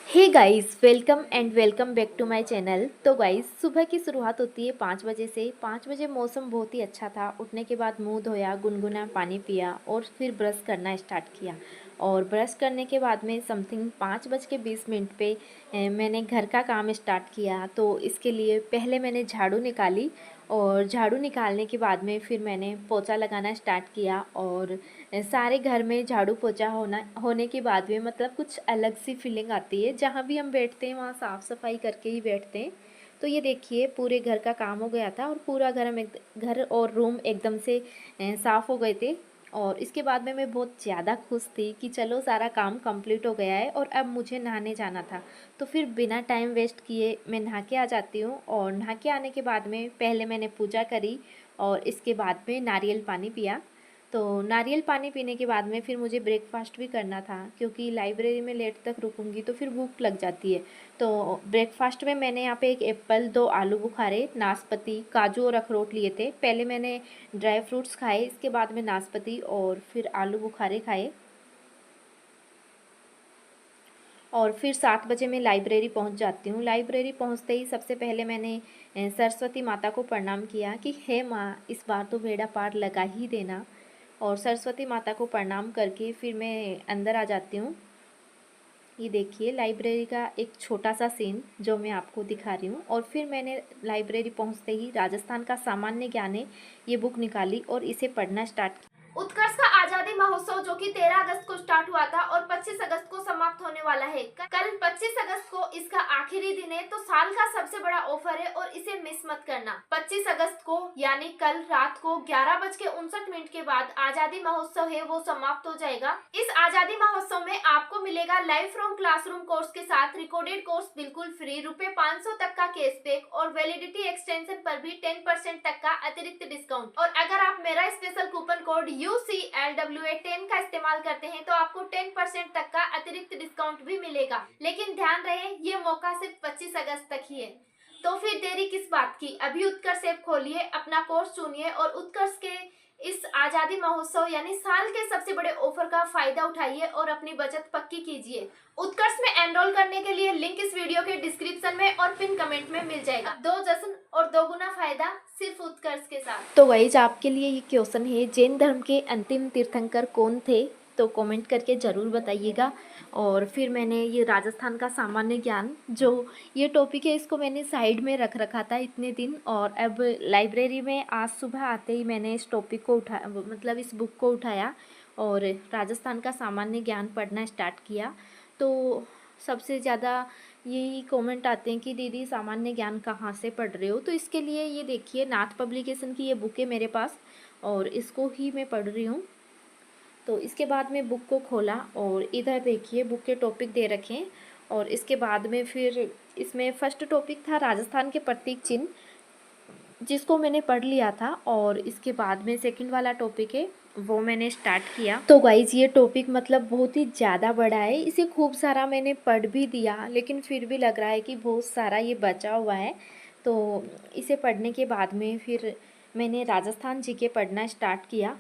Hey guys, welcome and welcome back to my channel. तो guys, सुबह की शुरुआत होती है 5 बजे से। 5 बजे मौसम बहुत ही अच्छा था। उठने के बाद मुंह धोया, गुनगुना पानी पिया और फिर ब्रश करना स्टार्ट किया। और ब्रश करने के बाद में समथिंग 5:20 पे मैंने घर का काम स्टार्ट किया। तो इसके लिए पहले मैंने झाड़ू निकाली और झाड़ू निकालने के बाद में फिर मैंने पोछा लगाना स्टार्ट किया। और सारे घर में झाड़ू पोछा होने के बाद में मतलब कुछ अलग सी फीलिंग आती है। जहाँ भी हम बैठते हैं वहाँ साफ़ सफाई करके ही बैठते हैं। तो ये देखिए, पूरे घर का काम हो गया था और पूरा घर और रूम एकदम से साफ़ हो गए थे। और इसके बाद में मैं बहुत ज़्यादा खुश थी कि चलो सारा काम कंप्लीट हो गया है और अब मुझे नहाने जाना था। तो फिर बिना टाइम वेस्ट किए मैं नहा के आ जाती हूँ। और नहा के आने के बाद में पहले मैंने पूजा करी और इसके बाद में नारियल पानी पिया। तो नारियल पानी पीने के बाद में फिर मुझे ब्रेकफास्ट भी करना था, क्योंकि लाइब्रेरी में लेट तक रुकूंगी तो फिर भूख लग जाती है। तो ब्रेकफास्ट में मैंने यहाँ पे एक एप्पल, 2 आलू बुखारे, नाशपाती, काजू और अखरोट लिए थे। पहले मैंने ड्राई फ्रूट्स खाए, इसके बाद में नाशपाती और फिर आलू बुखारे खाए। और फिर 7 बजे मैं लाइब्रेरी पहुंच जाती हूँ। लाइब्रेरी पहुंचते ही सबसे पहले मैंने सरस्वती माता को प्रणाम किया कि हे माँ, इस बार तो बेड़ा पार लगा ही देना। और सरस्वती माता को प्रणाम करके फिर मैं अंदर आ जाती हूँ। ये देखिए लाइब्रेरी का एक छोटा सा सीन जो मैं आपको दिखा रही हूँ। और फिर मैंने लाइब्रेरी पहुँचते ही राजस्थान का सामान्य ज्ञान है ये बुक निकाली और इसे पढ़ना स्टार्ट किया। उत्कर्ष का आजादी महोत्सव जो कि 13 अगस्त को स्टार्ट हुआ था और 25 अगस्त को समाप्त होने वाला है। कल 25 अगस्त को इसका आखिरी दिन है, तो साल का सबसे बड़ा ऑफर है और इसे मिस मत करना। 25 अगस्त को यानी कल रात को 11:59 के बाद आजादी महोत्सव है वो समाप्त हो जाएगा। इस आजादी महोत्सव में आपको मिलेगा लाइव फ्रॉम क्लासरूम कोर्स के साथ रिकॉर्डेड कोर्स बिल्कुल फ्री, ₹500 तक का कैशबैक और वैलिडिटी एक्सटेंशन पर भी 10% तक का अतिरिक्त डिस्काउंट। और अगर आप मेरा स्पेशल कूपन कोड UCLWA10 का इस्तेमाल करते हैं तो आपको 10% तक का अतिरिक्त डिस्काउंट भी मिलेगा। लेकिन ध्यान रहे, ये मौका सिर्फ 25 अगस्त तक ही है। तो फिर देरी किस बात की, अभी उत्कर्ष ऐप खोलिए, अपना कोर्स चुनिए और उत्कर्ष के इस आजादी महोत्सव यानी साल के सबसे बड़े ऑफर का फायदा उठाइए और अपनी बचत पक्की कीजिए। उत्कर्ष में एनरोल करने के लिए लिंक इस वीडियो के डिस्क्रिप्शन में और पिन कमेंट में मिल जाएगा। 2 जश्न और 2 गुना फायदा सिर्फ उत्कर्ष के साथ। तो गाइस, आपके लिए ये क्वेश्चन है, जैन धर्म के अंतिम तीर्थंकर कौन थे? तो कमेंट करके ज़रूर बताइएगा। और फिर मैंने ये राजस्थान का सामान्य ज्ञान जो ये टॉपिक है इसको मैंने साइड में रख रखा था इतने दिन, और अब लाइब्रेरी में आज सुबह आते ही मैंने इस टॉपिक को मतलब इस बुक को उठाया और राजस्थान का सामान्य ज्ञान पढ़ना स्टार्ट किया। तो सबसे ज़्यादा यही कमेंट आते हैं कि दीदी सामान्य ज्ञान कहाँ से पढ़ रहे हो। तो इसके लिए ये देखिए, नाथ पब्लिकेशन की ये बुक है मेरे पास और इसको ही मैं पढ़ रही हूँ। तो इसके बाद में बुक को खोला और इधर देखिए बुक के टॉपिक दे रखे हैं। और इसके बाद में फिर इसमें फर्स्ट टॉपिक था राजस्थान के प्रतीक चिन्ह, जिसको मैंने पढ़ लिया था। और इसके बाद में सेकंड वाला टॉपिक है वो मैंने स्टार्ट किया। तो गाइज, ये टॉपिक मतलब बहुत ही ज़्यादा बड़ा है, इसे खूब सारा मैंने पढ़ भी दिया, लेकिन फिर भी लग रहा है कि बहुत सारा ये बचा हुआ है। तो इसे पढ़ने के बाद में फिर मैंने राजस्थान जीके पढ़ना स्टार्ट किया।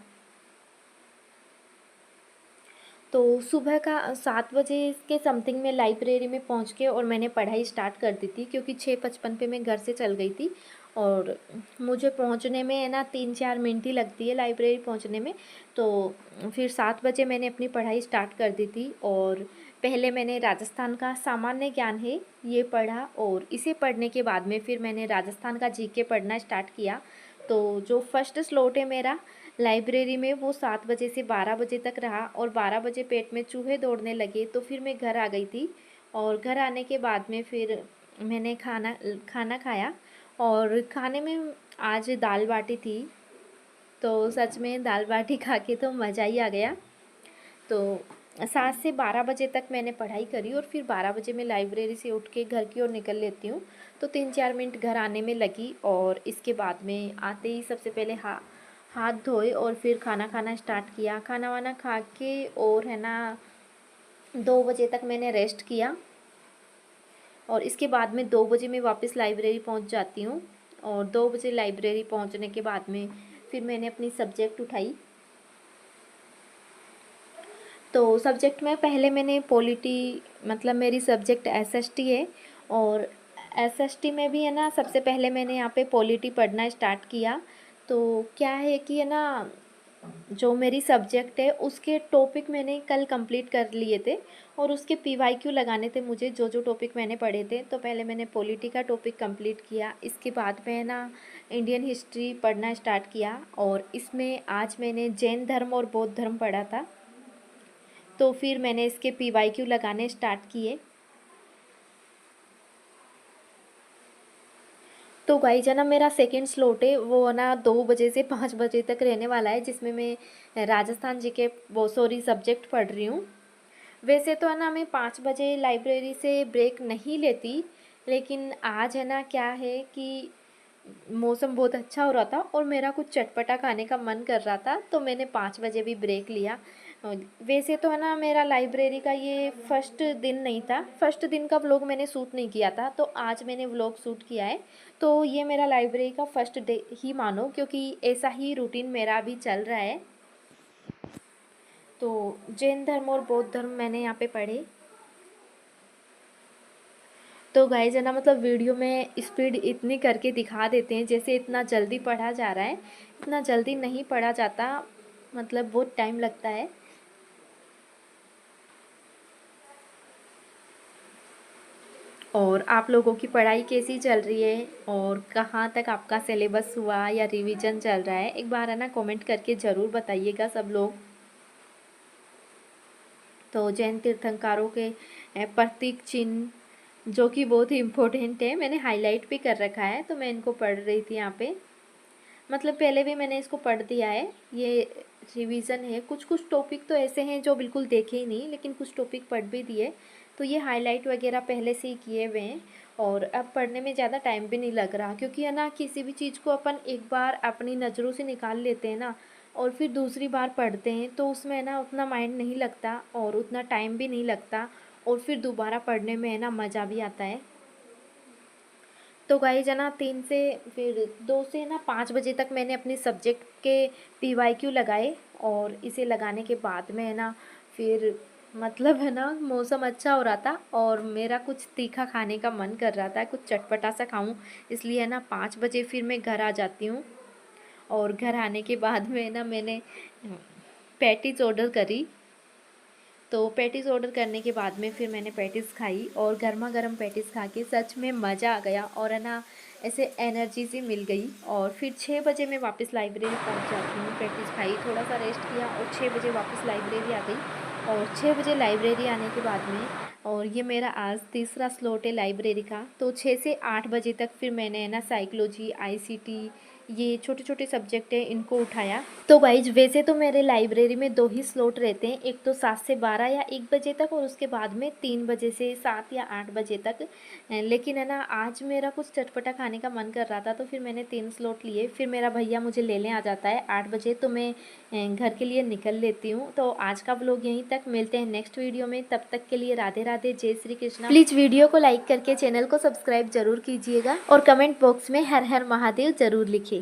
तो सुबह का 7 बजे के समथिंग में लाइब्रेरी में पहुंच के और मैंने पढ़ाई स्टार्ट कर दी थी, क्योंकि 6:55 पे मैं घर से चल गई थी और मुझे पहुंचने में है ना 3-4 मिनट ही लगती है लाइब्रेरी पहुंचने में। तो फिर 7 बजे मैंने अपनी पढ़ाई स्टार्ट कर दी थी और पहले मैंने राजस्थान का सामान्य ज्ञान है ये पढ़ा और इसे पढ़ने के बाद में फिर मैंने राजस्थान का जीके पढ़ना स्टार्ट किया। तो जो फर्स्ट स्लॉट है मेरा लाइब्रेरी में वो 7 बजे से 12 बजे तक रहा और 12 बजे पेट में चूहे दौड़ने लगे तो फिर मैं घर आ गई थी। और घर आने के बाद में फिर मैंने खाना खाया और खाने में आज दाल बाटी थी। तो सच में दाल बाटी खा के तो मज़ा ही आ गया। तो 7 से 12 बजे तक मैंने पढ़ाई करी और फिर 12 बजे मैं लाइब्रेरी से उठ के घर की ओर निकल लेती हूँ। तो 3-4 मिनट घर आने में लगी और इसके बाद में आते ही सबसे पहले हाथ धोए और फिर खाना खाना स्टार्ट किया। खाना वाना खा के और है ना 2 बजे तक मैंने रेस्ट किया और इसके बाद में 2 बजे मैं वापस लाइब्रेरी पहुंच जाती हूँ। और 2 बजे लाइब्रेरी पहुंचने के बाद में फिर मैंने अपनी सब्जेक्ट उठाई। तो सब्जेक्ट में पहले मैंने पॉलिटी, मतलब मेरी सब्जेक्ट एसएसटी है, और एसएसटी में भी है ना सबसे पहले मैंने यहाँ पे पॉलिटी पढ़ना स्टार्ट किया। तो क्या है कि है ना, जो मेरी सब्जेक्ट है उसके टॉपिक मैंने कल कंप्लीट कर लिए थे, और उसके पीवाईक्यू लगाने थे मुझे, जो जो टॉपिक मैंने पढ़े थे। तो पहले मैंने पॉलिटी का टॉपिक कंप्लीट किया, इसके बाद में ना इंडियन हिस्ट्री पढ़ना स्टार्ट किया, और इसमें आज मैंने जैन धर्म और बौद्ध धर्म पढ़ा था। तो फिर मैंने इसके पीवाईक्यू लगाने स्टार्ट किए। तो गाइज है ना, मेरा सेकंड स्लॉट है वो ना 2 बजे से 5 बजे तक रहने वाला है, जिसमें मैं राजस्थान जी के वो सॉरी सब्जेक्ट पढ़ रही हूँ। वैसे तो है ना मैं 5 बजे लाइब्रेरी से ब्रेक नहीं लेती, लेकिन आज है ना क्या है कि मौसम बहुत अच्छा हो रहा था और मेरा कुछ चटपटा खाने का मन कर रहा था, तो मैंने 5 बजे भी ब्रेक लिया। वैसे तो है ना मेरा लाइब्रेरी का ये फर्स्ट दिन नहीं था, फर्स्ट दिन का व्लॉग मैंने शूट नहीं किया था, तो आज मैंने व्लॉग शूट किया है। तो ये मेरा लाइब्रेरी का फर्स्ट डे ही मानो, क्योंकि ऐसा ही रूटीन मेरा अभी चल रहा है। तो जैन धर्म और बौद्ध धर्म मैंने यहाँ पे पढ़े। तो गाइस है ना, मतलब वीडियो में स्पीड इतनी करके दिखा देते हैं जैसे इतना जल्दी पढ़ा जा रहा है, इतना जल्दी नहीं पढ़ा जाता, मतलब बहुत टाइम लगता है। और आप लोगों की पढ़ाई कैसी चल रही है, और कहाँ तक आपका सिलेबस हुआ या रिवीजन चल रहा है, एक बार है ना कमेंट करके ज़रूर बताइएगा सब लोग। तो जैन तीर्थंकरों के प्रतीक चिन्ह जो कि बहुत ही इम्पोर्टेंट है, मैंने हाईलाइट भी कर रखा है, तो मैं इनको पढ़ रही थी यहाँ पे। मतलब पहले भी मैंने इसको पढ़ दिया है, ये रिवीजन है। कुछ कुछ टॉपिक तो ऐसे हैं जो बिल्कुल देखे ही नहीं, लेकिन कुछ टॉपिक पढ़ भी दिए, तो ये हाईलाइट वगैरह पहले से ही किए हुए हैं। और अब पढ़ने में ज़्यादा टाइम भी नहीं लग रहा, क्योंकि है ना किसी भी चीज़ को अपन एक बार अपनी नज़रों से निकाल लेते हैं ना, और फिर दूसरी बार पढ़ते हैं, तो उसमें है ना उतना माइंड नहीं लगता और उतना टाइम भी नहीं लगता, और फिर दोबारा पढ़ने में है ना मज़ा भी आता है। तो गाइज है ना 3 से फिर 2 से ना 5 बजे तक मैंने अपने सब्जेक्ट के पीवाईक्यू लगाए, और इसे लगाने के बाद में है ना फिर मतलब है ना मौसम अच्छा हो रहा था और मेरा कुछ तीखा खाने का मन कर रहा था, कुछ चटपटा सा खाऊं, इसलिए है ना 5 बजे फिर मैं घर आ जाती हूँ। और घर आने के बाद में ना मैंने पैटीज ऑर्डर करी। तो पैटीज़ ऑर्डर करने के बाद में फिर मैंने पैटीज़ खाई, और गर्मा गर्म पैटीज़ खा के सच में मज़ा आ गया, और है ना ऐसे एनर्जी सी मिल गई। और फिर 6 बजे मैं वापस लाइब्रेरी पहुंच जाती हूँ, पैटीज़ खाई, थोड़ा सा रेस्ट किया, और 6 बजे वापस लाइब्रेरी आ गई। और 6 बजे लाइब्रेरी आने के बाद में, और ये मेरा आज तीसरा स्लॉट है लाइब्रेरी का, तो 6 से 8 बजे तक फिर मैंने है ना साइकोलॉजी, आईसीटी, ये छोटे छोटे सब्जेक्ट हैं इनको उठाया। तो गाइज वैसे तो मेरे लाइब्रेरी में 2 ही स्लॉट रहते हैं, एक तो 7 से 12 या 1 बजे तक, और उसके बाद में 3 बजे से 7 या 8 बजे तक। लेकिन है ना आज मेरा कुछ चटपटा खाने का मन कर रहा था, तो फिर मैंने 3 स्लॉट लिए। फिर मेरा भैया मुझे लेने आ जाता है 8 बजे, तो मैं घर के लिए निकल लेती हूँ। तो आज का व्लॉग यहीं तक, मिलते हैं नेक्स्ट वीडियो में, तब तक के लिए राधे राधे, जय श्री कृष्णा। प्लीज़ वीडियो को लाइक करके चैनल को सब्सक्राइब जरूर कीजिएगा, और कमेंट बॉक्स में हर हर महादेव जरूर लिखिए।